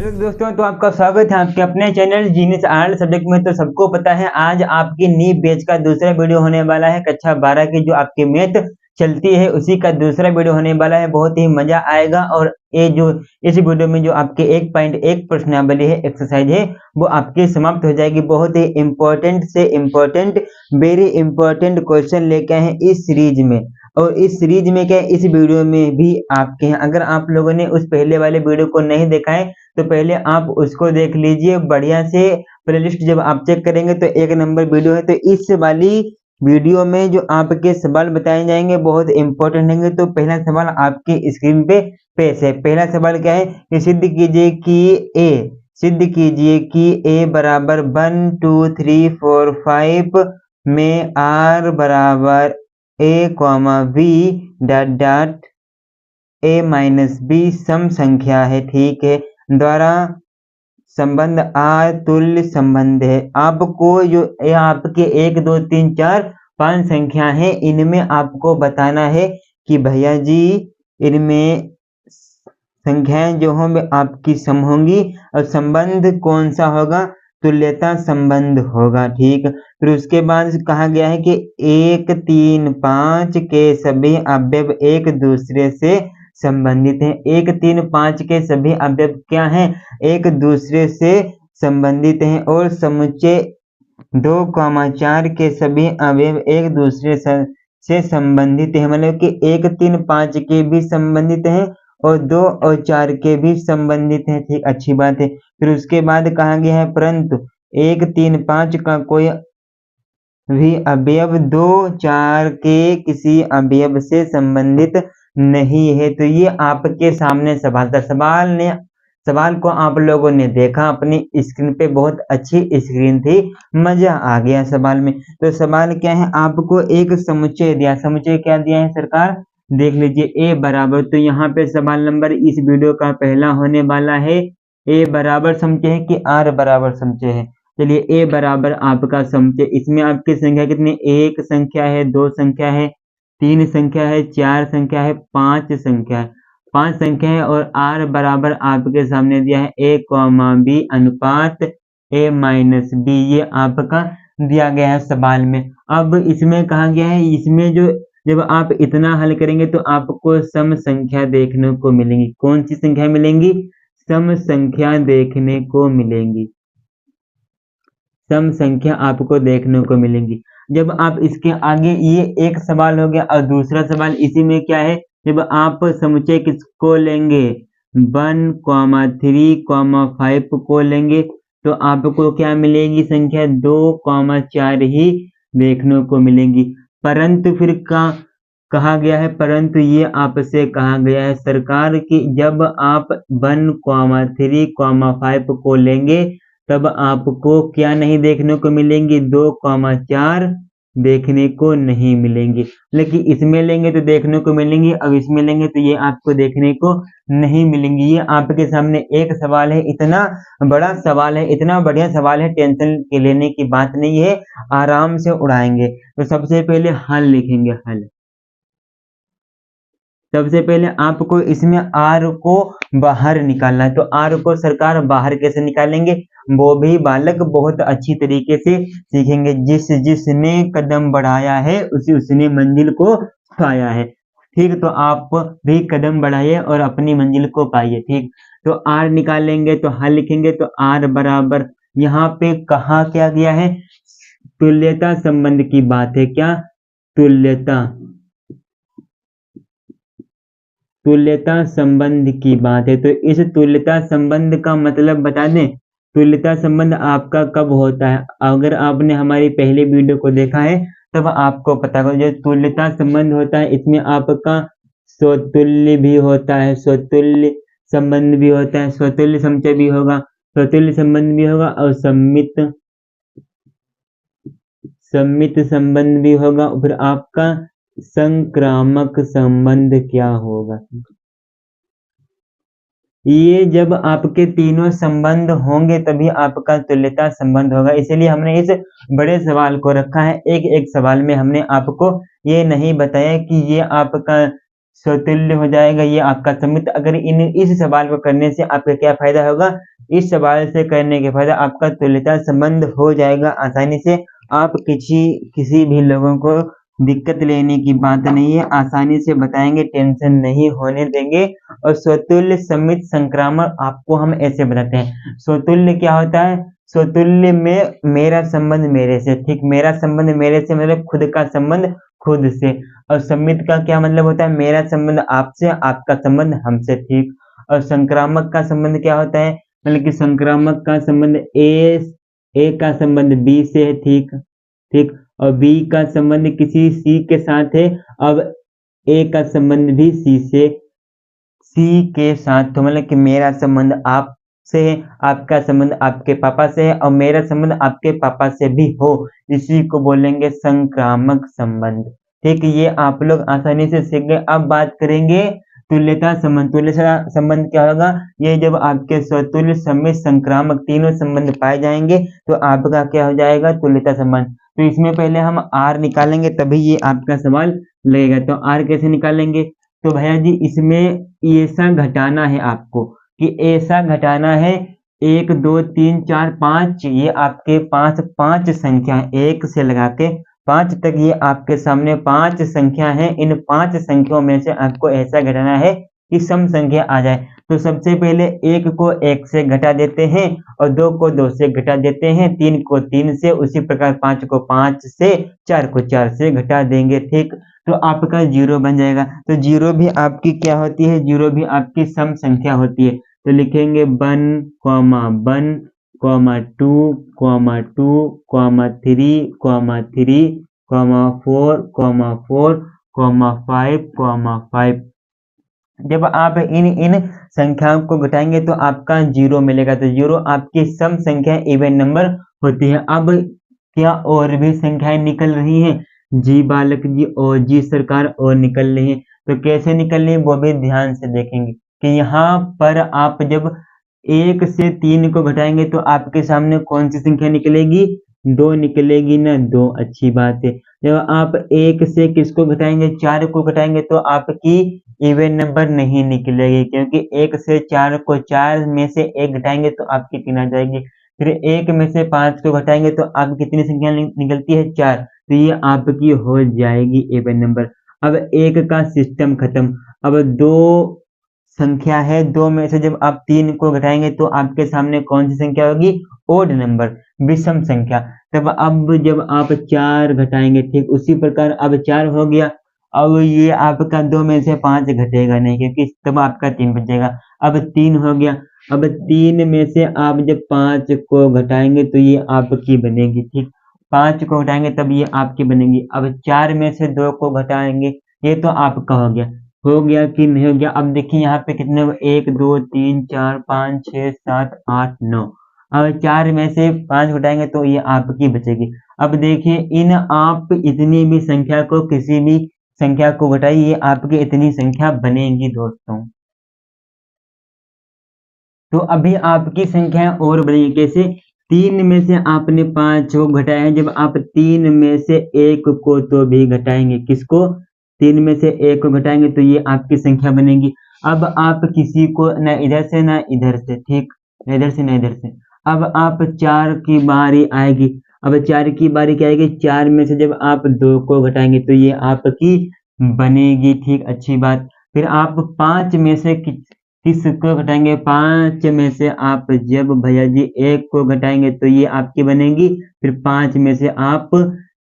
Hello दोस्तों, तो आपका स्वागत है आपके अपने चैनल जीनियस आर्ट सब्जेक्ट में। तो सबको पता है आज आपकी नी बैच का दूसरा वीडियो होने वाला है। कक्षा 12 की जो आपकी मैथ चलती है उसी का दूसरा वीडियो होने वाला है। बहुत ही मजा आएगा। और ये जो इस वीडियो में जो आपके 1.1 प्रश्नावली है, एक्सरसाइज है, वो आपकी समाप्त हो जाएगी। बहुत ही इंपॉर्टेंट से इंपॉर्टेंट, वेरी इंपॉर्टेंट क्वेश्चन लेके आए हैं इस सीरीज में। और इस सीरीज में क्या, इस वीडियो में भी आपके हैं। अगर आप लोगों ने उस पहले वाले वीडियो को नहीं देखा है तो पहले आप उसको देख लीजिए बढ़िया से। प्लेलिस्ट जब आप चेक करेंगे तो 1 नंबर वीडियो है। तो इस वाली वीडियो में जो आपके सवाल बताए जाएंगे बहुत इंपॉर्टेंट होंगे। तो पहला सवाल आपके स्क्रीन पे पेश है। पहला सवाल क्या है कि सिद्ध कीजिए कि ए बराबर 1 2 3 4 5 में आर बराबर a b dot dot a minus b सम संख्या है। ठीक है, द्वारा संबंध आर तुल्य संबंध है। आपको जो आपके 1 2 3 4 5 संख्या है, इनमें आपको बताना है कि भैया जी इनमें संख्याएं जो होंगे आपकी सम होंगी और संबंध कौन सा होगा, तुल्यता संबंध होगा। ठीक, फिर उसके बाद कहा गया है कि 1 3 5 के सभी अवयव एक दूसरे से संबंधित हैं। 1 3 5 के सभी अवयव क्या हैं, एक दूसरे से संबंधित हैं। और समुच्चय 2 4 के सभी अवयव एक दूसरे से संबंधित है। मतलब कि 1 3 5 के भी संबंधित हैं और 2 और 4 के भी संबंधित हैं। ठीक, अच्छी बात है। फिर उसके बाद कहा गया है परंतु 1 3 5 का कोई भी अवयव 2 4 के किसी अवयव से संबंधित नहीं है। तो ये आपके सामने सवाल था। सवाल को आप लोगों ने देखा अपनी स्क्रीन पे, बहुत अच्छी स्क्रीन थी, मजा आ गया सवाल में। तो सवाल क्या है, आपको एक समुच्चय दिया। समुच्चय क्या दिया है सरकार, देख लीजिए। ए बराबर, तो यहाँ पे सवाल नंबर इस वीडियो का पहला होने वाला है। ए बराबर समुच्चय है कि आर बराबर समुच्चय है। चलिए, ए बराबर आपका समुच्चय, इसमें आपकी संख्या कितनी, 1 संख्या है, 2 संख्या है, 3 संख्या है, 4 संख्या है, 5 संख्या है। 5 संख्या है और आर बराबर आपके सामने दिया है ए बी अनुपात ए माइनस बी। ये आपका दिया गया है सवाल में। अब इसमें कहा गया है, इसमें जो जब आप इतना हल करेंगे तो आपको सम संख्या देखने को मिलेंगी। कौन सी संख्या मिलेंगी, सम संख्या देखने को मिलेंगी। सम संख्या आपको देखने को मिलेंगी। जब आप इसके आगे, ये एक सवाल हो गया। और दूसरा सवाल इसी में क्या है, जब आप समुच्चय किसको लेंगे, 1 3 5 को लेंगे तो आपको क्या मिलेगी, संख्या 2 4 ही देखने को मिलेंगी। परंतु फिर कहा गया है, परंतु ये आपसे कहा गया है सरकार कि जब आप 1 3 5 को लेंगे तब आपको क्या नहीं देखने को मिलेंगी, 2 4 देखने को नहीं मिलेंगी। लेकिन इसमें लेंगे तो देखने को मिलेंगी, अब इसमें लेंगे तो ये आपको देखने को नहीं मिलेंगी। ये आपके सामने एक सवाल है, इतना बड़ा सवाल है, इतना बढ़िया सवाल है, टेंशन के लेने की बात नहीं है, आराम से उड़ाएंगे। तो सबसे पहले हल लिखेंगे। हल, सबसे पहले आपको इसमें आर को बाहर निकालना है। तो आर को सरकार बाहर कैसे निकालेंगे, वो भी बालक बहुत अच्छी तरीके से सीखेंगे। जिसने कदम बढ़ाया है उसने मंजिल को पाया है। ठीक, तो आप भी कदम बढ़ाइए और अपनी मंजिल को पाइए। ठीक, तो आर निकालेंगे तो हल लिखेंगे। तो आर बराबर, यहाँ पे कहा क्या गया है, तुल्यता संबंध की बात है। क्या, तुल्यता संबंध की बात है। तो इस तुल्यता संबंध का मतलब बता दें। तुल्यता संबंध आपका कब होता है, अगर आपने हमारी पहले वीडियो को देखा है तब आपको पता होगा। जो तुल्यता संबंध होता है इसमें आपका स्वतुल्य भी होता है, स्वतुल्य संबंध भी होता है, स्वतुल्य समुच्चय भी होगा, स्वतुल्य संबंध भी होगा और सम्मित संबंध भी होगा। फिर आपका संक्रामक संबंध क्या होगा। ये जब आपके तीनों संबंध होंगे तभी आपका तुल्यता संबंध होगा। इसलिए हमने इस बड़े सवाल को रखा है। एक एक सवाल में हमने आपको ये नहीं बताया कि ये आपका स्वतुल्य हो जाएगा, ये आपका सम्मित। अगर इस सवाल को करने से आपका क्या फायदा होगा, इस सवाल से करने के बाद आपका तुल्यता संबंध हो जाएगा आसानी से। आप किसी भी लोगों को दिक्कत लेने की बात नहीं है, आसानी से बताएंगे, टेंशन नहीं होने देंगे। और स्वतुल्य समित संक्रामक आपको हम ऐसे बताते हैं। स्वतुल्य क्या होता है? स्वतुल्य में मेरा संबंध मेरे से, ठीक, मेरा संबंध मेरे से मतलब खुद का संबंध खुद से। और समित का क्या मतलब होता है? मेरा संबंध आपसे, आपका संबंध हमसे, ठीक। और संक्रामक का संबंध क्या होता है? मतलब कि संक्रामक का संबंध ए का संबंध बी से है, ठीक ठीक। और बी का संबंध किसी सी के साथ है। अब ए का संबंध भी सी के साथ, तो मतलब कि मेरा संबंध आप से है, आपका संबंध आपके पापा से है, और मेरा संबंध आपके पापा से भी हो, इसी को बोलेंगे संक्रामक संबंध, ठीक। ये आप लोग आसानी से सीख गए। अब बात करेंगे तुल्यता संबंध। तुल्यता संबंध क्या होगा? ये जब आपके स्वतुल्य समित संक्रामक तीनों संबंध पाए जाएंगे तो आपका क्या हो जाएगा? तुल्यता संबंध। तो इसमें पहले हम आर निकालेंगे तभी ये आपका सवाल लगेगा। तो आर कैसे निकालेंगे? तो भैया जी इसमें ऐसा घटाना है आपको, कि ऐसा घटाना है 1 2 3 4 5, ये आपके पांच संख्या, एक से लगा के 5 तक ये आपके सामने 5 संख्या है। इन 5 संख्याओं में से आपको ऐसा घटाना है कि सम संख्या आ जाए। तो सबसे पहले 1 को 1 से घटा देते हैं, और 2 को 2 से घटा देते हैं, 3 को 3 से, उसी प्रकार 5 को 5 से, 4 को 4 से घटा देंगे, ठीक। तो आपका 0 बन जाएगा। तो 0 भी आपकी क्या होती है? 0 भी आपकी सम संख्या होती है। तो लिखेंगे 1, 1, 2, 2, 3, 3, 4, 4, 5, 5। जब आप इन संख्याओं को घटाएंगे तो आपका 0 मिलेगा। तो 0 आपकी सम संख्या इवन नंबर होती है। अब क्या और भी संख्याएं निकल रही हैं? जी बालक जी और जी सरकार और निकल रही है। तो कैसे निकल रही है वो भी ध्यान से देखेंगे कि यहाँ पर आप जब 1 से 3 को घटाएंगे तो आपके सामने कौन सी संख्या निकलेगी? 2 निकलेगी ना, 2, अच्छी बात है। जब आप 1 से किसको घटाएंगे? 4 को घटाएंगे तो आपकी इवन नंबर नहीं निकलेगी, क्योंकि 1 से 4 को 4 में से 1 घटाएंगे तो आपकी 3 आ जाएगी। फिर 1 में से 5 को घटाएंगे तो आपकी कितनी संख्या निकलती है? 4। तो ये आपकी हो जाएगी इवन नंबर। अब 1 का सिस्टम खत्म। अब 2 संख्या है, 2 में से जब आप 3 को घटाएंगे तो आपके सामने कौन सी संख्या होगी? ओड नंबर, विषम संख्या। तब अब जब आप 4 घटाएंगे, ठीक उसी प्रकार अब 4 हो गया। अब ये आपका 2 में से 5 घटेगा नहीं, क्योंकि तब आपका 3 बचेगा। अब 3 हो गया। अब 3 में से आप जब 5 को घटाएंगे तो ये आपकी बनेगी, ठीक। 5 को घटाएंगे तब ये आपकी बनेगी। अब 4 में से 2 को घटाएंगे, ये तो आपका हो गया। हो गया कि नहीं हो गया? अब देखिए यहाँ पे कितने, 1 2 3 4 5 6 7 8 9। अब 4 में से 5 घटाएंगे तो ये आपकी बचेगी। अब देखिए इन आप इतनी भी संख्या को, किसी भी संख्या को घटाइए, ये आपकी इतनी संख्या बनेगी दोस्तों। तो अभी आपकी संख्या और बढ़ेगी कैसे? 3 में से आपने 5 को घटाया है, जब आप 3 में से 1 को तो भी घटाएंगे, किसको? 3 में से 1 को घटाएंगे तो ये आपकी संख्या बनेगी। अब आप किसी को ना इधर से ना इधर से, ठीक, ना इधर से ना इधर से। अब आप 4 की बारी आएगी। अब 4 की बारी क्या आएगी? 4 में से जब आप 2 को घटाएंगे तो ये आपकी बनेगी, ठीक, अच्छी बात। फिर आप 5 में से किसको घटाएंगे? 5 में से आप जब भैया जी 1 को घटाएंगे तो ये आपकी बनेगी। फिर 5 में से आप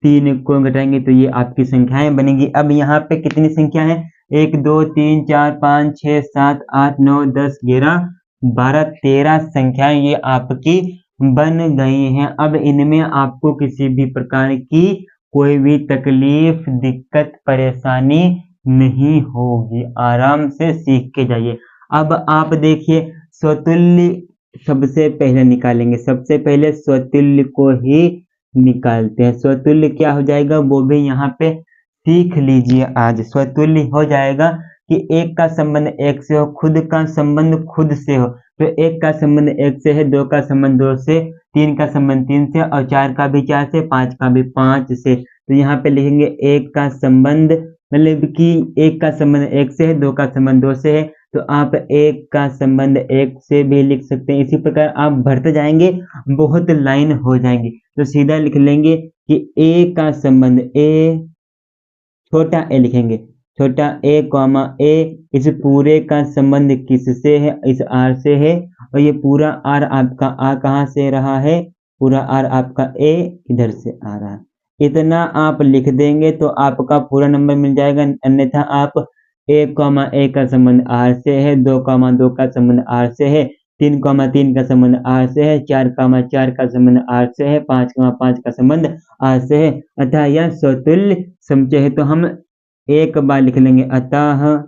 3 को घटाएंगे तो ये आपकी संख्याएं बनेगी। अब यहाँ पे कितनी संख्या है? 1 2 3 4 5 6 7 8 9 10 11 12 13 संख्याएं ये आपकी बन गई हैं। अब इनमें आपको किसी भी प्रकार की कोई भी तकलीफ, दिक्कत, परेशानी नहीं होगी। आराम से सीख के जाइए। अब आप देखिए स्वतुल्य सबसे पहले निकालेंगे। सबसे पहले स्वतुल्य को ही निकालते हैं। स्वतुल्य क्या हो जाएगा वो भी यहाँ पे सीख लीजिए। आज स्वतुल्य हो जाएगा कि 1 का संबंध 1 से हो, खुद का संबंध खुद से हो। तो 1 का संबंध 1 से है, 2 का संबंध 2 से, 3 का संबंध 3 से, और 4 का भी 4 से, 5 का भी 5 से। तो यहाँ पे लिखेंगे 1 का संबंध, मतलब कि 1 का संबंध 1 से है, 2 का संबंध 2 से है, तो आप एक का संबंध एक से भी लिख सकते हैं। इसी प्रकार आप भरते जाएंगे, बहुत लाइन हो जाएंगी। तो सीधा लिख लेंगे कि ए का संबंध ए, छोटा ए लिखेंगे, छोटा ए कॉमा ए, इस पूरे का संबंध किससे है, इस आर से है। और ये पूरा आर आपका आ कहाँ से रहा है, पूरा आर आपका ए इधर से आ रहा है। इतना आप लिख देंगे तो आपका पूरा नंबर मिल जाएगा। अन्यथा आप ए कॉमा ए का संबंध आर से है, 2 कॉमा 2 का संबंध आर से है, 3 कॉमा 3 का संबंध आर से है, 4 कॉमा 4 का संबंध आर से है, 5 कॉमा 5 का संबंध आर से है, अतः यह स्वतुल्य समुच्चय है। तो हम एक बार लिख लेंगे, अतः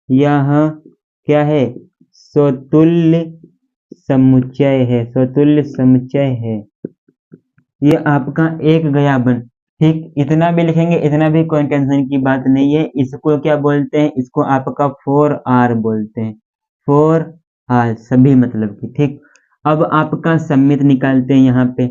यह क्या है, स्वतुल्य समुच्चय है, स्वतुल्य समुच्चय है। ये आपका एक गया बन। ठीक, इतना भी लिखेंगे, इतना भी कोई टेंशन की बात नहीं है। इसको क्या बोलते हैं, इसको आपका 4R बोलते हैं, 4R सभी मतलब की। ठीक, अब आपका सम्मित निकालते हैं। यहाँ पे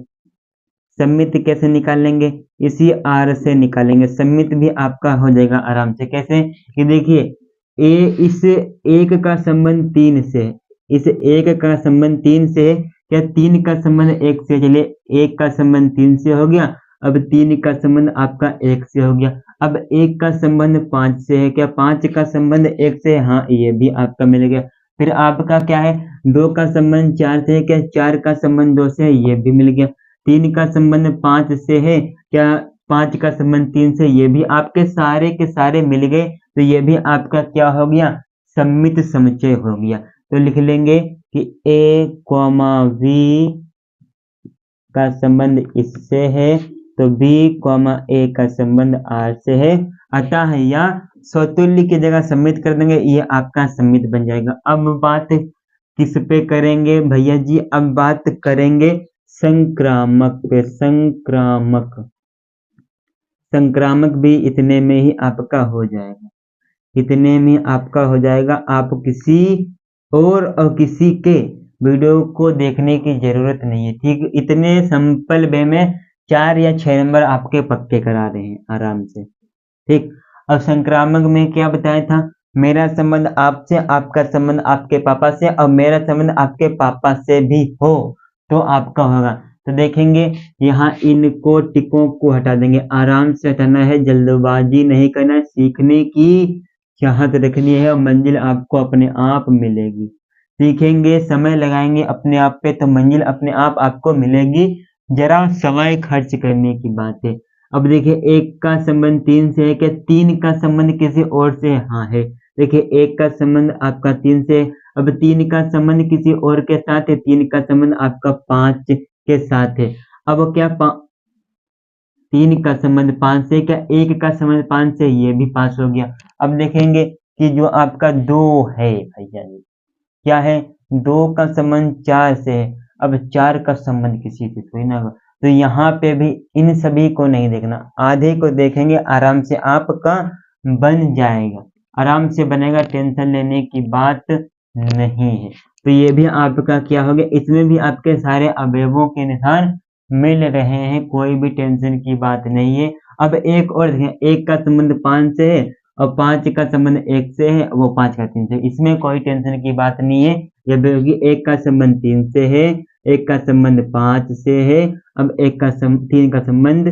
सम्मित कैसे निकालेंगे, इसी आर से निकालेंगे। सम्मित भी आपका हो जाएगा आराम से। कैसे कि देखिए, ए इस एक का संबंध 3 से, इस एक का संबंध 3 से, क्या 3 का संबंध 1 से, चलिए 1 का संबंध 3 से हो गया, अब 3 का संबंध आपका 1 से हो गया। अब 1 का संबंध 5 से है, क्या 5 का संबंध 1 से, हाँ ये भी आपका मिल गया। फिर आपका क्या है, 2 का संबंध 4 से है, क्या 4 का संबंध 2 से है, ये भी मिल गया। 3 का संबंध 5 से है, क्या 5 का संबंध 3 से, ये भी आपके सारे के सारे मिल गए। तो ये भी आपका क्या हो गया, सम्मित समुच्चय हो गया। तो लिख लेंगे कि ए कॉमा वी का संबंध इससे है, तो बी कॉमा ए का संबंध आर से है, अतः या स्वतुल्य की जगह सम्मित कर देंगे, ये आपका सम्मित बन जाएगा। अब बात किस पे करेंगे भैया जी, अब बात करेंगे संक्रामक पे। संक्रामक, संक्रामक भी इतने में ही आपका हो जाएगा, इतने में आपका हो जाएगा। आप किसी और किसी के वीडियो को देखने की जरूरत नहीं है। ठीक, इतने सिंपल वे में 4 या 6 नंबर आपके पक्के करा रहे हैं आराम से। ठीक, अब संक्रामक में क्या बताया था, मेरा संबंध आपसे, आपका संबंध आपके पापा से, और मेरा संबंध आपके पापा से भी हो तो आपका होगा। तो देखेंगे यहाँ इनको टिकों को हटा देंगे, आराम से हटाना है, जल्दबाजी नहीं करना, सीखने की चाहत रखनी है और मंजिल आपको अपने आप मिलेगी। सीखेंगे, समय लगाएंगे अपने आप पे तो मंजिल अपने आप आपको मिलेगी। जरा समय खर्च करने की बात है। अब देखिए, 1 का संबंध 3 से है, क्या 3 का संबंध किसी और से, हाँ है। देखिए 1 का संबंध आपका 3 से, अब 3 का संबंध किसी और के साथ है, 3 का संबंध आपका 5 के साथ है। अब क्या 3 का संबंध 5 से, क्या 1 का संबंध 5 से, ये भी 5 हो गया। अब देखेंगे कि जो आपका 2 है भैया जी, क्या है, 2 का संबंध 4 से है, अब 4 का संबंध किसी से थोड़ी ना होगा। तो यहाँ पे भी इन सभी को नहीं देखना, आधे को देखेंगे, आराम से आपका बन जाएगा, आराम से बनेगा, टेंशन लेने की बात नहीं है। तो ये भी आपका क्या हो गया, इसमें भी आपके सारे अवयवों के निशान मिल रहे हैं, कोई भी टेंशन की बात नहीं है। अब एक और देखें, 1 का संबंध 5 से है और 5 का संबंध 1 से है, वो 5 का 3 से, इसमें कोई टेंशन की बात नहीं है। जब 1 का संबंध 3 से है, 1 का संबंध 5 से है, अब 3 का संबंध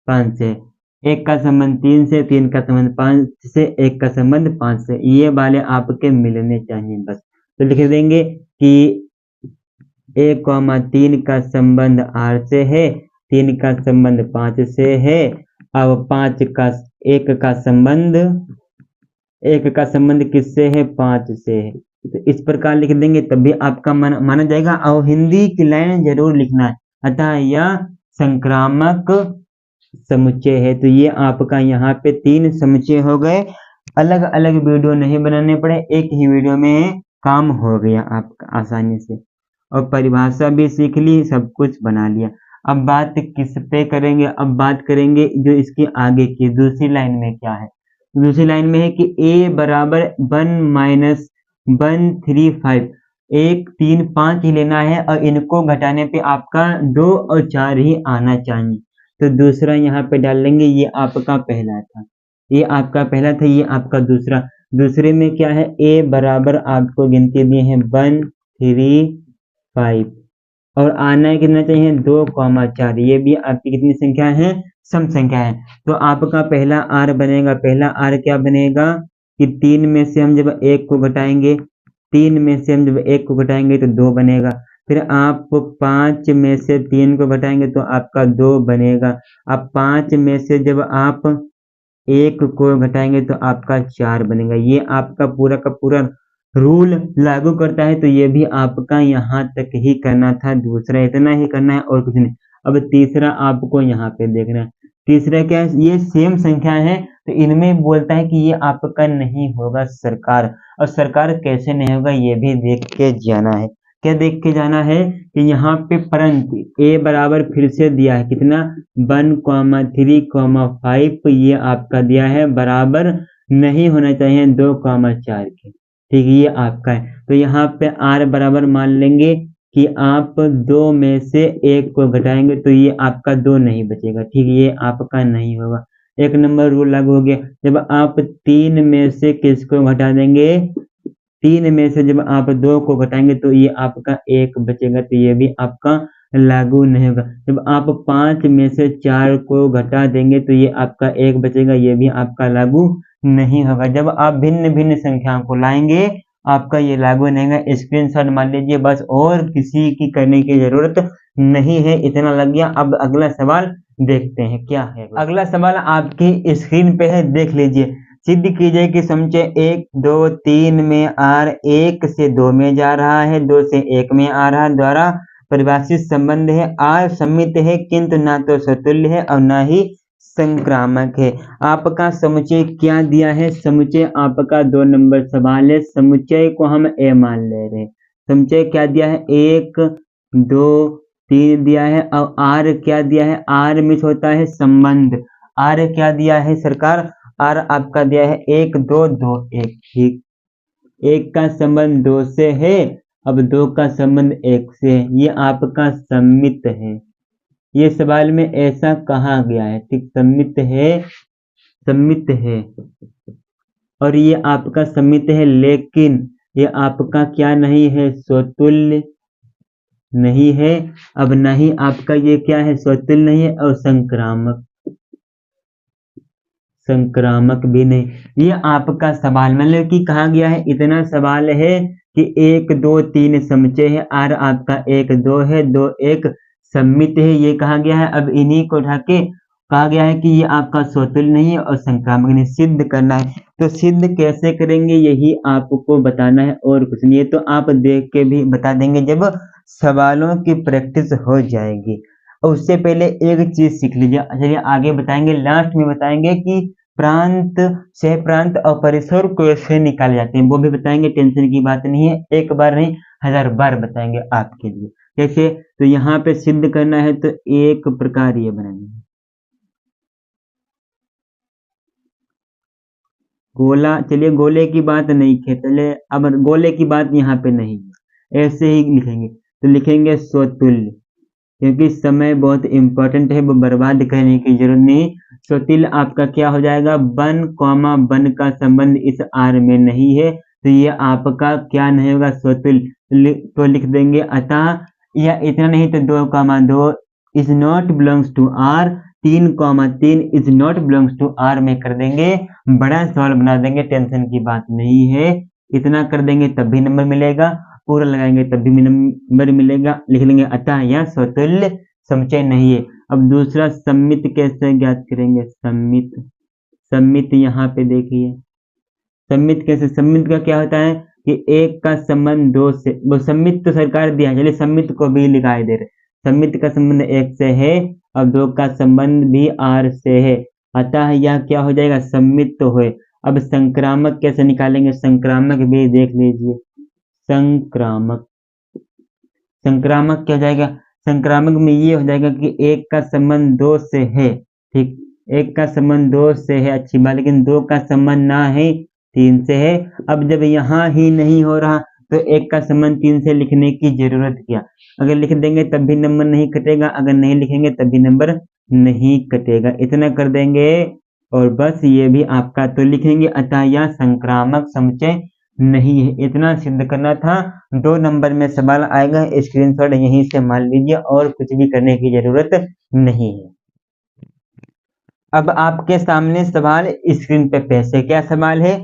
5 से, 1 का संबंध 3 से, 3 का संबंध 5 से, 1 का संबंध 5 से, ये वाले आपके मिलने चाहिए बस। तो लिख देंगे कि 1,3 का संबंध आर से है, 3 का संबंध 5 से है, अब 1 का संबंध किससे है, 5 से है। तो इस प्रकार लिख देंगे, तभी आपका माना जाएगा। और हिंदी की लाइन जरूर लिखना है, अतः यह संक्रामक समुच्चय है। तो ये आपका यहाँ पे 3 समुच्चय हो गए, अलग अलग वीडियो नहीं बनाने पड़े, एक ही वीडियो में काम हो गया आपका आसानी से, और परिभाषा भी सीख ली, सब कुछ बना लिया। अब बात किस पे करेंगे, अब बात करेंगे जो इसकी आगे की दूसरी लाइन में क्या है। दूसरी लाइन में है कि a बराबर 1 - 135, 1 3 5 ही लेना है, और इनको घटाने पे आपका 2 और 4 ही आना चाहिए। तो दूसरा यहाँ पे डाल लेंगे, ये आपका पहला था, ये आपका पहला था, ये आपका दूसरा। दूसरे में क्या है, a बराबर आपको गिनती दिए हैं 1 3 5 और आना कितना चाहिए 2,4। ये भी आपकी कितनी संख्या है, सम संख्या है। तो आपका पहला r बनेगा, पहला r क्या बनेगा कि 3 में से हम जब 1 को घटाएंगे, 3 में से हम जब 1 को घटाएंगे तो 2 बनेगा। फिर आप 5 में से 3 को घटाएंगे तो आपका 2 बनेगा। अब 5 में से जब आप 1 को घटाएंगे तो आपका 4 बनेगा। ये आपका पूरा का पूरा रूल लागू करता है। तो ये भी आपका यहाँ तक ही करना था, दूसरा इतना ही करना है और कुछ नहीं। अब तीसरा आपको यहाँ पे देखना है। तीसरा क्या है, ये सेम संख्या है तो इनमें बोलता है कि ये आपका नहीं होगा सरकार। और सरकार कैसे नहीं होगा ये भी देख के जाना है। क्या देख के जाना है कि यहाँ पे परंतु a बराबर फिर से दिया है कितना 1,3,5 ये आपका दिया है, बराबर नहीं होना चाहिए 2,4 के। ठीक है, ये आपका है। तो यहाँ पे r बराबर मान लेंगे कि आप 2 में से 1 को घटाएंगे तो ये आपका 2 नहीं बचेगा। ठीक है, ये आपका नहीं होगा। 1 नंबर रूल लागू हो गया। जब आप 3 में से किसको घटा देंगे, 3 में से जब आप 2 को घटाएंगे तो ये आपका 1 बचेगा, तो ये भी आपका लागू नहीं होगा। जब आप 5 में से 4 को घटा देंगे तो ये आपका 1 बचेगा, ये भी आपका लागू नहीं होगा। जब आप भिन्न भिन्न संख्याओं को लाएंगे आपका ये लागू नहीं होगा। स्क्रीनशॉट मान लीजिए बस, और किसी की करने की जरूरत नहीं है, इतना लग गया। अब अगला सवाल देखते हैं क्या है। अगला सवाल आपकी स्क्रीन पे है, देख लीजिए। सिद्ध कीजिए कि समुच्चय 1 2 3 में r 1 से 2 में जा रहा है, 2 से 1 में आ रहा है, द्वारा परिभाषित संबंध है। r सममित है किंतु ना तो समतुल्य है और ना ही संक्रामक है। आपका समुच्चय क्या दिया है, समुच्चय आपका 2 नंबर सवाल है। समुच्चय को हम a मान ले रहे हैं। समुच्चय क्या दिया है, 1 2 3 दिया है और r क्या दिया है, r मिस होता है संबंध। r क्या दिया है सरकार, r आपका दिया है 1 2 2 1। ठीक, 1 का संबंध 2 से है, अब 2 का संबंध 1 से है, ये आपका सममित है। ये सवाल में ऐसा कहा गया है। ठीक, सममित है, सममित है और ये आपका सममित है, लेकिन ये आपका क्या नहीं है, स्वतुल्य नहीं है। अब नहीं आपका ये क्या है, स्वतुल्य नहीं है और संक्रामक, संक्रामक भी नहीं। ये आपका सवाल मतलब कि कहा गया है, इतना सवाल है कि 1 2 3 समुच्चय है, r आपका 1 2 है, 2 1 सममित है, ये कहा गया है। अब इन्हीं को उठा के कहा गया है कि ये आपका स्वतुल्य नहीं है और संक्रामक नहीं, सिद्ध करना है। तो सिद्ध कैसे करेंगे यही आपको बताना है और कुछ नहीं है। तो आप देख के भी बता देंगे जब सवालों की प्रैक्टिस हो जाएगी। और उससे पहले एक चीज सीख लीजिए, चलिए आगे बताएंगे, लास्ट में बताएंगे कि प्रांत, सह प्रांत और परिसर कैसे निकाले जाते हैं, वो भी बताएंगे। टेंशन की बात नहीं है, एक बार नहीं 1000 बार बताएंगे आपके लिए कैसे। तो यहाँ पे सिद्ध करना है तो एक प्रकार ये बनानी है, गोला। चलिए गोले की बात नहीं खे, चलिए अब गोले की बात यहाँ पे नहीं है, ऐसे ही लिखेंगे। तो लिखेंगे स्वतुल्य, क्योंकि समय बहुत इंपॉर्टेंट है, वो बर्बाद करने की जरूरत नहीं। स्वतुल्य आपका क्या हो जाएगा, 1 1 का संबंध इस r में नहीं है, तो ये आपका क्या नहीं होगा, स्वतुल्य। तो लिख देंगे अतः, या इतना नहीं तो 2 2 is not belongs to r, 3 3 is not belongs to r में कर देंगे, बड़ा सवाल बना देंगे। टेंशन की बात नहीं है, इतना कर देंगे तब भी नंबर मिलेगा, पूरा लगाएंगे तब भी नंबर मिलेगा। लिख लेंगे अतः यह स्वतुल्य समुच्चय नहीं है। अब दूसरा सममित कैसे ज्ञात करेंगे, सममित, सममित यहाँ पे देखिए सममित कैसे, सममित का क्या होता है कि 1 का संबंध 2 से, वो सममित तो सरकार दिया है, चलिए सममित को भी लिखाई दे रहे। सममित का संबंध 1 से है और 2 का संबंध भी r से है, अतः यह क्या हो जाएगा, सममित तो है। अब संक्रामक कैसे निकालेंगे, संक्रामक भी देख लीजिए। संक्रामक, संक्रामक क्या हो जाएगा, संक्रामक में ये हो जाएगा कि 1 का संबंध 2 से है। ठीक, 1 का संबंध 2 से है, अच्छी बात, लेकिन 2 का संबंध ना है 3 से है। अब जब यहाँ ही नहीं हो रहा तो 1 का संबंध 3 से लिखने की जरूरत क्या, अगर लिख देंगे तब भी नंबर नहीं कटेगा, अगर नहीं लिखेंगे तब भी नंबर नहीं कटेगा। इतना कर देंगे और बस ये भी आपका तो लिखेंगे, अतः यह संक्रामक समुच्चय नहीं है। इतना सिद्ध करना था। 2 नंबर में सवाल आएगा, स्क्रीनशॉट यहीं से मान लीजिए और कुछ भी करने की जरूरत नहीं है। अब आपके सामने सवाल स्क्रीन पे पेश है। क्या सवाल है?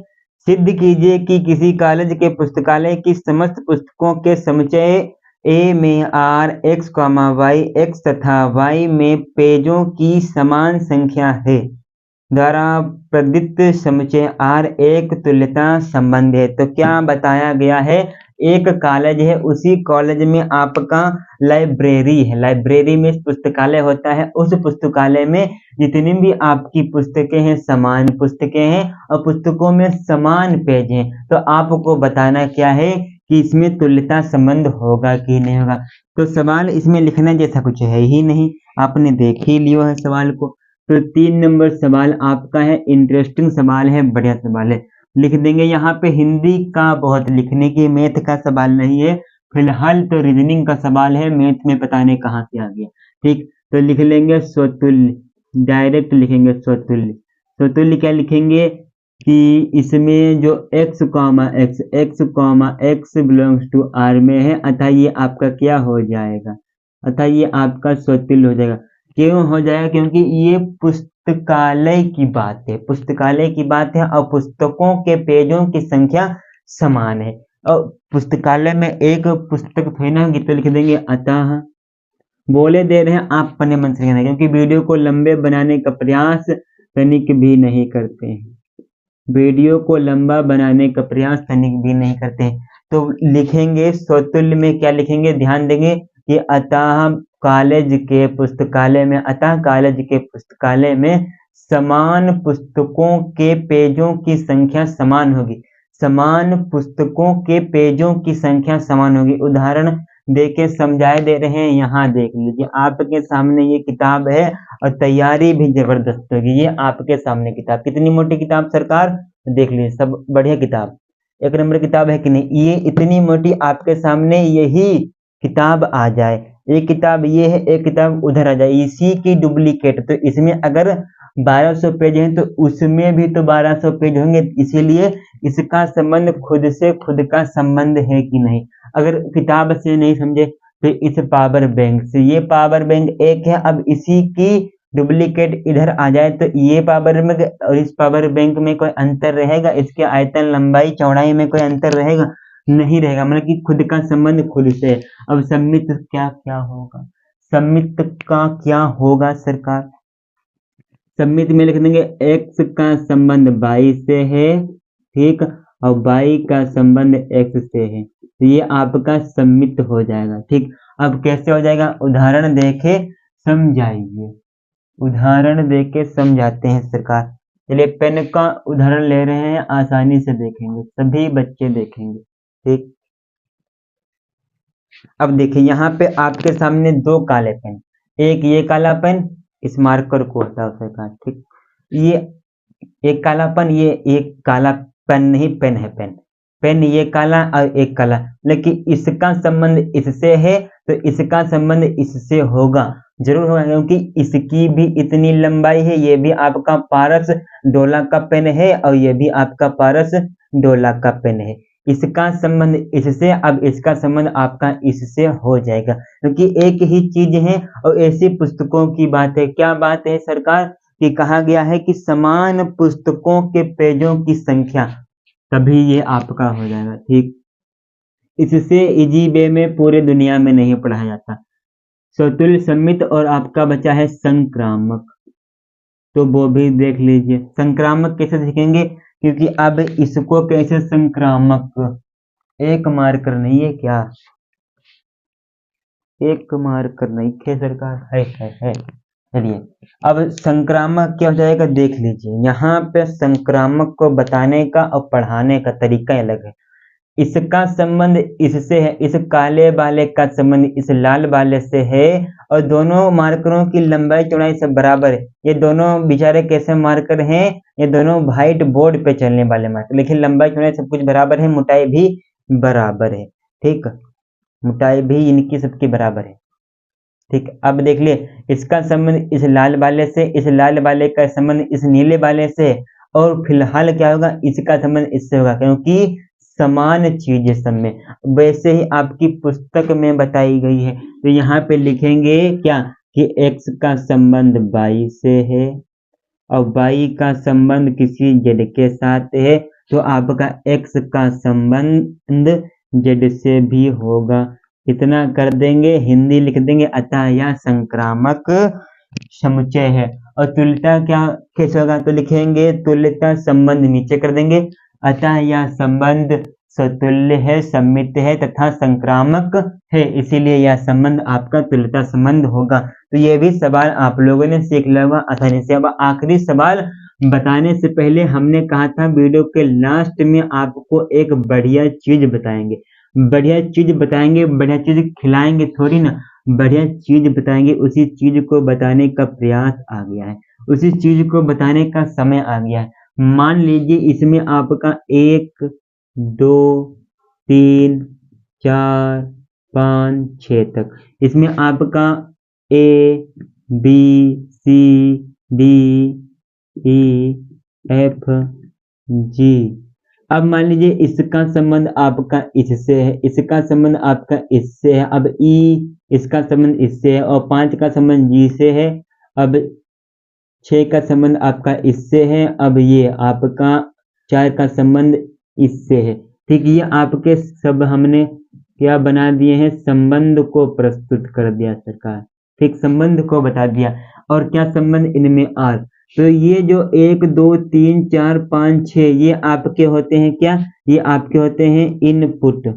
सिद्ध कीजिए कि किसी कॉलेज के पुस्तकालय की समस्त पुस्तकों के समुच्चय ए में R x, Y x तथा Y में पेजों की समान संख्या है। द्वारा प्रदत्त समुच्चय R एक तुल्यता संबंध है। तो क्या बताया गया है? एक कॉलेज है, उसी कॉलेज में आपका लाइब्रेरी है, लाइब्रेरी में पुस्तकालय होता है। उस पुस्तकालय में जितनी भी आपकी पुस्तकें हैं, समान पुस्तकें हैं और पुस्तकों में समान पेज हैं। तो आपको बताना क्या है कि इसमें तुल्यता संबंध होगा कि नहीं होगा। तो सवाल इसमें लिखने जैसा कुछ है ही नहीं, आपने देख ही लिया है सवाल को। तो 3 नंबर सवाल आपका है, इंटरेस्टिंग सवाल है, बढ़िया सवाल है, लिख देंगे। यहाँ पे हिंदी का बहुत लिखने की, मैथ का सवाल नहीं है फिलहाल, तो रीजनिंग का सवाल है, मैथ में पता नहीं कहाँ से आ गया। ठीक, तो लिख लेंगे स्वतुल्य, डायरेक्ट लिखेंगे स्वतुल्य। स्वतुल्य क्या लिखेंगे कि इसमें जो x, x belongs to R में है, अतः ये आपका क्या हो जाएगा? अतः ये आपका स्वतुल्य हो जाएगा। क्यों हो जाएगा? क्योंकि ये पुस्तकालय की बात है, पुस्तकालय की बात है और पुस्तकों के पेजों की संख्या समान है। और पुस्तकालय में एक पुस्तक थोड़ी ना होगी, तो लिख देंगे अतः। बोले दे रहे हैं, आप अपने मन से लिखना, क्योंकि वीडियो को लंबे बनाने का प्रयास तनिक भी नहीं करते हैं, वीडियो को लंबा बनाने का प्रयास तनिक भी नहीं करते हैं। तो लिखेंगे स्वतुल्य में क्या लिखेंगे? ध्यान देंगे कि अतः कॉलेज के पुस्तकालय में, अतः कॉलेज के पुस्तकालय में समान पुस्तकों के पेजों की संख्या समान होगी, समान पुस्तकों के पेजों की संख्या समान होगी। उदाहरण देके समझाए दे रहे हैं, यहाँ देख लीजिए, आपके सामने ये किताब है और तैयारी भी जबरदस्त होगी। ये आपके सामने किताब, कितनी मोटी किताब सरकार, देख लीजिए, सब बढ़िया किताब, 1 नंबर किताब है कि नहीं। ये इतनी मोटी आपके सामने यही किताब आ जाए, एक किताब ये है, एक किताब उधर आ जाए, इसी की डुप्लीकेट, तो इसमें अगर 1200 पेज हैं तो उसमें भी तो 1200 पेज होंगे, इसीलिए इसका संबंध खुद से खुद का संबंध है कि नहीं। अगर किताब से नहीं समझे तो इस पावर बैंक से, ये पावर बैंक एक है, अब इसी की डुप्लीकेट इधर आ जाए तो ये पावर बैंक और इस पावर बैंक में कोई अंतर रहेगा? इसके आयतन, लंबाई, चौड़ाई में कोई अंतर रहेगा? नहीं रहेगा, मतलब कि खुद का संबंध खुद से। अब सम्मित क्या क्या होगा? सम्मित का क्या होगा सरकार? सम्मित में लिख देंगे x का संबंध y से है, ठीक, और y का संबंध x से है, तो ये आपका सम्मित हो जाएगा। ठीक, अब कैसे हो जाएगा? उदाहरण देके समझाइए, उदाहरण देके समझाते हैं सरकार। चलिए पेन का उदाहरण ले रहे हैं, आसानी से देखेंगे, सभी बच्चे देखेंगे। ठीक, अब देखिए यहाँ पे आपके सामने 2 काले पेन, एक ये काला पेन, इस मार्कर को हटाओ सरकार। ठीक, ये एक काला पेन, ये एक काला पेन नहीं, पेन है, पेन, पेन ये काला और एक काला, लेकिन इसका संबंध इससे है तो इसका संबंध इससे होगा, जरूर होगा, क्योंकि इसकी भी इतनी लंबाई है, ये भी आपका पारस डोला का पेन है और ये भी आपका पारस डोला का पेन है। इसका संबंध इससे, अब इसका संबंध आपका इससे हो जाएगा, क्योंकि एक ही चीज है। और ऐसी पुस्तकों की बात है, क्या बात है सरकार, कि कहा गया है कि समान पुस्तकों के पेजों की संख्या, तभी ये आपका हो जाएगा। ठीक, इससे इजी वे में पूरे दुनिया में नहीं पढ़ाया जाता। स्वतुल्य, सम्मित और आपका बचा है संक्रामक, तो वो भी देख लीजिए। संक्रामक कैसे सीखेंगे, क्योंकि अब इसको कैसे संक्रामक, एक मार्कर नहीं है क्या, एक मार्कर नहीं है सरकार, है। चलिए अब संक्रामक क्या हो जाएगा देख लीजिए। यहाँ पे संक्रामक को बताने का और पढ़ाने का तरीका अलग है। इसका संबंध इससे है, इस काले वाले का संबंध इस लाल वाले से है, और दोनों मार्करों की लंबाई चौड़ाई सब बराबर है। ये दोनों बेचारे कैसे मार्कर हैं, ये दोनों व्हाइट बोर्ड पे चलने वाले मार्कर, लेकिन लंबाई चौड़ाई सब कुछ बराबर है, मोटाई भी बराबर है। ठीक, मोटाई भी इनकी सबकी बराबर है। ठीक, अब देख लिए इसका संबंध इस लाल वाले से, इस लाल वाले का संबंध इस नीले वाले से, और फिलहाल क्या होगा, इसका संबंध इससे होगा, क्योंकि समान चीज सब में वैसे ही आपकी पुस्तक में बताई गई है। तो यहाँ पे लिखेंगे क्या कि x का संबंध y से है और y का संबंध किसी z के साथ है, तो आपका x का संबंध z से भी होगा। इतना कर देंगे, हिंदी लिख देंगे, अतः यह संक्रामक समुच्चय है। और तुल्यता क्या कैसे होगा, तो लिखेंगे तुल्यता संबंध नीचे कर देंगे, अतः यह संबंध सतुल्य है, सम्मित है तथा संक्रामक है, इसीलिए यह संबंध आपका तुल्यता संबंध होगा। तो ये भी सवाल आप लोगों ने सीख लिया होगा आसानी से। अब आखिरी सवाल बताने से पहले हमने कहा था वीडियो के लास्ट में आपको एक बढ़िया चीज बताएंगे, बढ़िया चीज बताएंगे, बढ़िया चीज खिलाएंगे थोड़ी ना, बढ़िया चीज बताएंगे। उसी चीज को बताने का प्रयास आ गया है, उसी चीज को बताने का समय आ गया है। मान लीजिए इसमें आपका 1 2 3 4 5 6 तक, इसमें आपका A B C D E F G। अब मान लीजिए इसका संबंध आपका इससे है, इसका संबंध आपका इससे है, अब E इसका संबंध इससे है और 5 का संबंध G से है, अब 6 का संबंध आपका इससे है, अब ये आपका 4 का संबंध इससे है। ठीक, ये आपके सब हमने क्या बना दिए हैं, संबंध को प्रस्तुत कर दिया सरकार। ठीक, संबंध को बता दिया। और क्या संबंध इनमें आर, तो ये जो 1 2 3 4 5 6 ये आपके होते हैं क्या, ये आपके होते हैं इनपुट,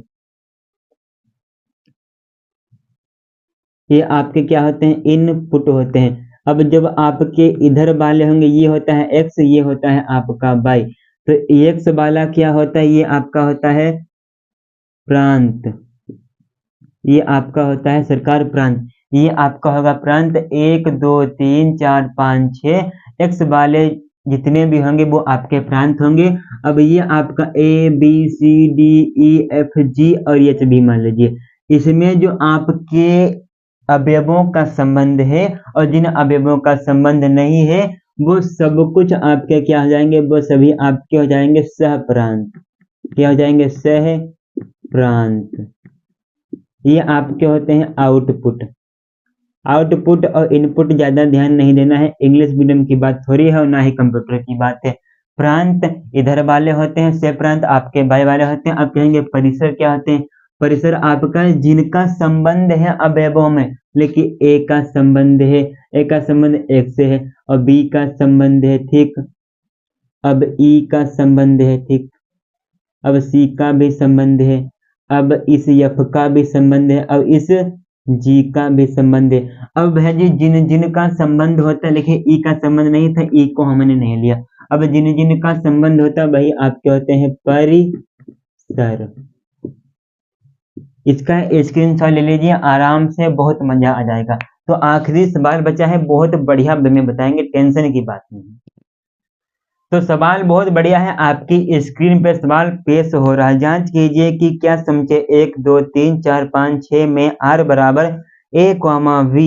ये आपके क्या होते हैं, इनपुट होते हैं। अब जब आपके इधर वाले होंगे, ये होता है x, ये होता है आपका y, तो x वाला क्या होता है, ये आपका होता है प्रांत, ये आपका होता है सरकार प्रांत, ये आपका होगा प्रांत। 1 2 3 4 5 6 x वाले जितने भी होंगे वो आपके प्रांत होंगे। अब ये आपका A B C D E F G और H भी मान लीजिए, इसमें जो आपके अवयवों का संबंध है और जिन अवयवों का संबंध नहीं है वो सब कुछ आपके क्या हो जाएंगे, वो सभी आपके हो जाएंगे सह प्रांत, क्या हो जाएंगे, सह प्रांत। ये आपके होते हैं आउटपुट। आउटपुट और इनपुट ज्यादा ध्यान नहीं देना है, इंग्लिश मीडियम की बात थोड़ी है और ना ही कंप्यूटर की बात है। प्रांत इधर वाले होते हैं, से प्रांत आपके बाएं वाले होते हैं। आप कहेंगे परिसर क्या होते हैं, परिसर आपका जिनका संबंध है अवयवों में, लेकिन ए का संबंध है, ए का संबंध एक से है और बी का संबंध है, ठीक, अब ई का संबंध है, ठीक, अब सी का भी संबंध है, अब इस एफ का भी संबंध है, अब इस जी का भी संबंध है। अब है जी जिन जिन का संबंध होता है, लेकिन ई का संबंध नहीं था, ई को हमने नहीं लिया। अब जिन जिन का संबंध होता है वही आपके होते हैं परिसर। इसका स्क्रीनशॉट ले लीजिए आराम से, बहुत मजा आ जाएगा। तो आखिरी सवाल बचा है, बहुत बढ़िया में बताएंगे, टेंशन की बात नहीं। तो सवाल बहुत बढ़िया है, आपकी स्क्रीन पर सवाल पेश हो रहा है। जांच कीजिए कि क्या समुच्चय 1 2 3 4 5 6 में r बराबर a, v,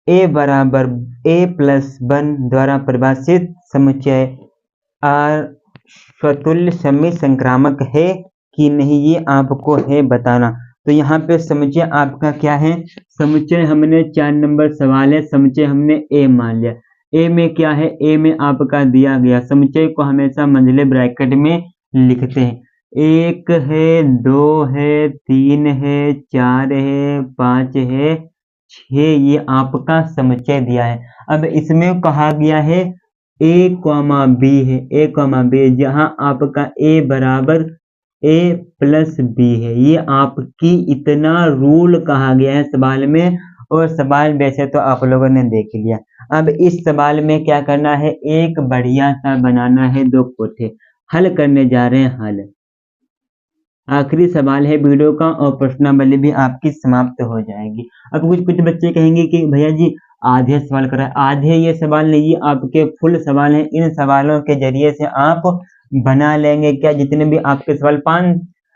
a बराबर a+1 द्वारा परिभाषित समुच्चय r स्वतुल्य सम्मित संक्रामक है कि नहीं, ये आपको है बताना। तो यहाँ पे समुच्चय आपका क्या है, समुच्चय हमने 4 नंबर सवाल है, समुच्चय हमने a मान लिया। ए में क्या है, ए में आपका दिया गया समुच्चय को हमेशा मंझले ब्रैकेट में लिखते हैं। 1 है, 2 है, 3 है, 4 है, 5 है, 6, ये आपका समुच्चय दिया है। अब इसमें कहा गया है a, b है, a, b, जहां आपका a बराबर a+b है, ये आपकी इतना रूल कहा गया है सवाल में, और सवाल वैसे तो आप लोगों ने देख लिया। अब इस सवाल में क्या करना है, एक बढ़िया सा बनाना है 2 कोठे, हल करने जा रहे हैं हल। आखिरी सवाल है वीडियो का और प्रश्नावली भी आपकी समाप्त हो जाएगी। अब कुछ बच्चे कहेंगे कि भैया जी आधे सवाल करा, आधे ये सवाल नहीं, ये आपके फुल सवाल हैं। इन सवालों के जरिए से आप बना लेंगे क्या, जितने भी आपके सवाल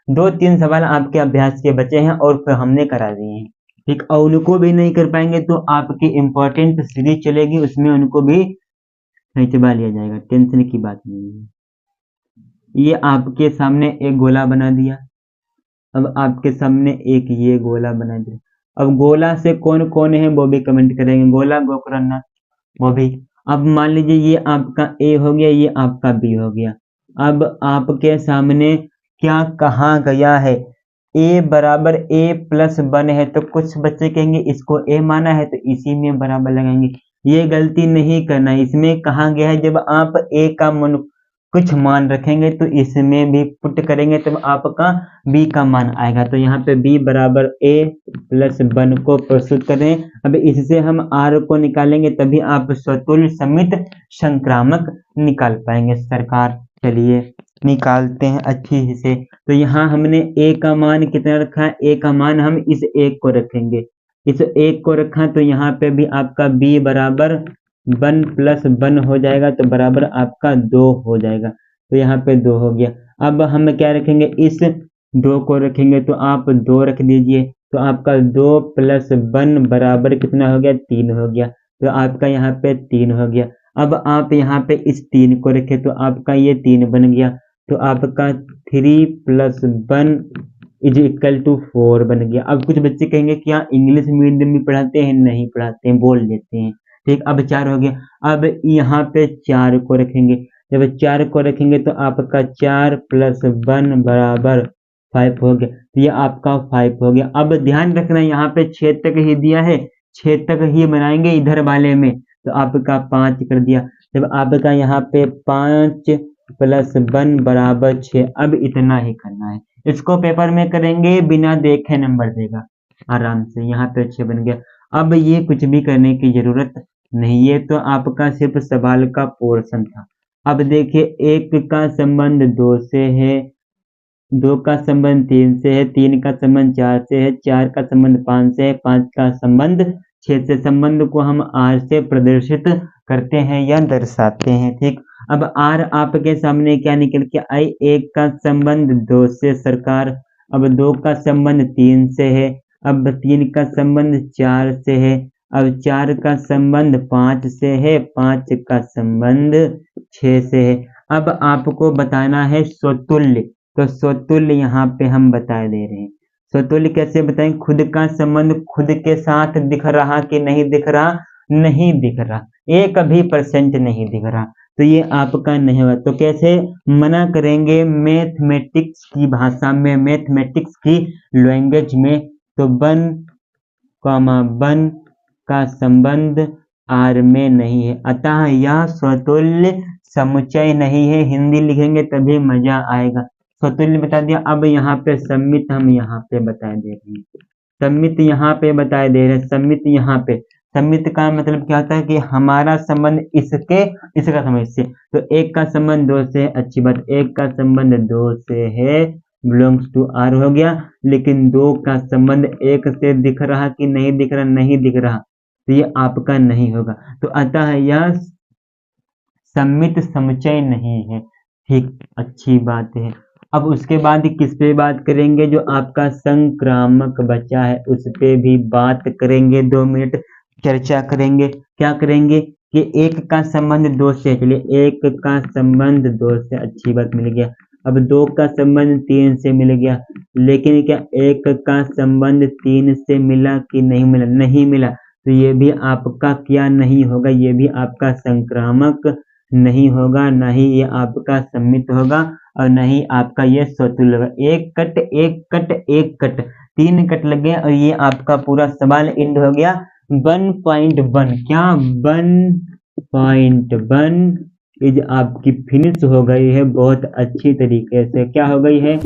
2-3 सवाल आपके अभ्यास के बचे हैं और फिर हमने करा दिए हैं। ठीक, और उनको भी नहीं कर पाएंगे तो आपकी इंपॉर्टेंट सीरीज चलेगी, उसमें उनको भी खिंचवा लिया जाएगा, टेंशन की बात नहीं है। ये आपके सामने एक गोला बना दिया, अब आपके सामने एक ये गोला बना दिया। अब गोला से कौन कौन है वो भी कमेंट करेंगे, गोला गोकर्णनाथ वो भी। अब मान लीजिए ये आपका ए हो गया, ये आपका बी हो गया। अब आपके सामने क्या कहा गया है, ए बराबर ए प्लस 1 है, तो कुछ बच्चे कहेंगे इसको ए माना है तो इसी में बराबर लगाएंगे। ये गलती नहीं करना, इसमें कहा गया है जब आप ए का कुछ मान रखेंगे तो इसमें भी पुट करेंगे तब आपका बी का मान आएगा। तो यहाँ पे बी बराबर ए प्लस 1 को प्रस्तुत करें। अब इससे हम आर को निकालेंगे तभी आप स्वतुल्य समित संक्रामक निकाल पाएंगे सरकार। चलिए निकालते हैं अच्छी से। तो यहाँ हमने ए का मान कितना रखा है, ए का मान हम इस एक को रखेंगे, इस एक को रखा तो यहाँ पे भी आपका बी बराबर 1 प्लस 1 हो जाएगा तो बराबर आपका 2 हो जाएगा। तो यहाँ पे 2 हो गया। अब हम क्या रखेंगे, इस 2 को रखेंगे तो आप 2 रख दीजिए, तो आपका 2 प्लस 1 बराबर कितना हो गया, 3 हो गया। तो आपका यहाँ पे 3 हो गया। अब आप यहाँ पे इस 3 को रखे तो आपका ये 3 बन गया, तो आपका 3 प्लस 1 इज इक्वल टू 4 बन गया। अब कुछ बच्चे कहेंगे क्या इंग्लिश मीडियम में पढ़ाते हैं, नहीं पढ़ाते हैं, बोल देते हैं। ठीक, अब 4 हो गया। अब यहाँ पे 4 को रखेंगे, जब 4 को रखेंगे तो आपका 4 प्लस 1 बराबर 5 हो गया, तो ये आपका 5 हो गया। अब ध्यान रखना यहाँ पे 6 तक ही दिया है, 6 तक ही बनाएंगे इधर वाले में, तो आपका 5 कर दिया। जब आपका यहाँ पे 5 प्लस 1 बराबर 6, अब इतना ही करना है। इसको पेपर में करेंगे बिना देखे नंबर देगा आराम से। यहाँ पे 6 बन गया। अब ये कुछ भी करने की जरूरत नहीं, ये तो आपका सिर्फ सवाल का पोर्शन था। अब देखिए 1 का संबंध 2 से है, 2 का संबंध 3 से है, 3 का संबंध 4 से है, 4 का संबंध 5 से है, 5 का संबंध 6 से। संबंध को हम आर से प्रदर्शित करते हैं या दर्शाते हैं। ठीक, अब आर आपके सामने क्या निकल के आई, 1 का संबंध 2 से सरकार, अब 2 का संबंध 3 से है, अब 3 का संबंध 4 से है, अब 4 का संबंध 5 से है, 5 का संबंध 6 से है। अब आपको बताना है स्वतुल्य, तो स्वतुल्य यहाँ पे हम बता दे रहे हैं। स्वतुल्य कैसे बताएं, खुद का संबंध खुद के साथ दिख रहा कि नहीं दिख रहा, नहीं दिख रहा, 1% नहीं दिख रहा, तो ये आपका नहीं होगा। तो कैसे मना करेंगे, मैथमेटिक्स की भाषा में, मैथमेटिक्स की लैंग्वेज में, तो 1, 1 का संबंध आर में नहीं है, अतः यह स्वतुल्य समुच्चय नहीं है। हिंदी लिखेंगे तभी मजा आएगा। स्वतुल्य बता दिया। अब यहाँ पे सम्मित हम यहाँ पे बता दे रहे हैं, सम्मित यहाँ पे बता दे रहे हैं, सम्मित यहाँ पे। सम्मित का मतलब क्या होता है कि हमारा संबंध इसके, इसका संबंध इससे, तो 1 का संबंध 2 से, अच्छी बात, 1 का संबंध 2 से है, बिलोंग्स टू आर हो गया। लेकिन 2 का संबंध 1 से दिख रहा कि नहीं दिख रहा, नहीं दिख रहा, तो ये आपका नहीं होगा। तो अतः यह सम्मित समुच्चय नहीं है। ठीक, अच्छी बात है। अब उसके बाद किस पे बात करेंगे, जो आपका संक्रामक बचा है उस पे भी बात करेंगे, 2 मिनट चर्चा करेंगे। क्या करेंगे कि 1 का संबंध 2 से, चलिए 1 का संबंध 2 से, अच्छी बात मिल गया। अब 2 का संबंध 3 से मिल गया, लेकिन क्या 1 का संबंध 3 से मिला कि नहीं मिला, नहीं मिला, तो ये भी आपका क्या नहीं होगा, ये भी आपका संक्रामक नहीं होगा, ना ही ये आपका सम्मित होगा और न ही आपका ये स्वतुल्य होगा। 1 कट 1 कट 1 कट, 3 कट लग गए और ये आपका पूरा सवाल एंड हो गया। 1.1 क्या 1.1 इज आपकी फिनिश हो गई है बहुत अच्छी तरीके से। क्या हो गई है?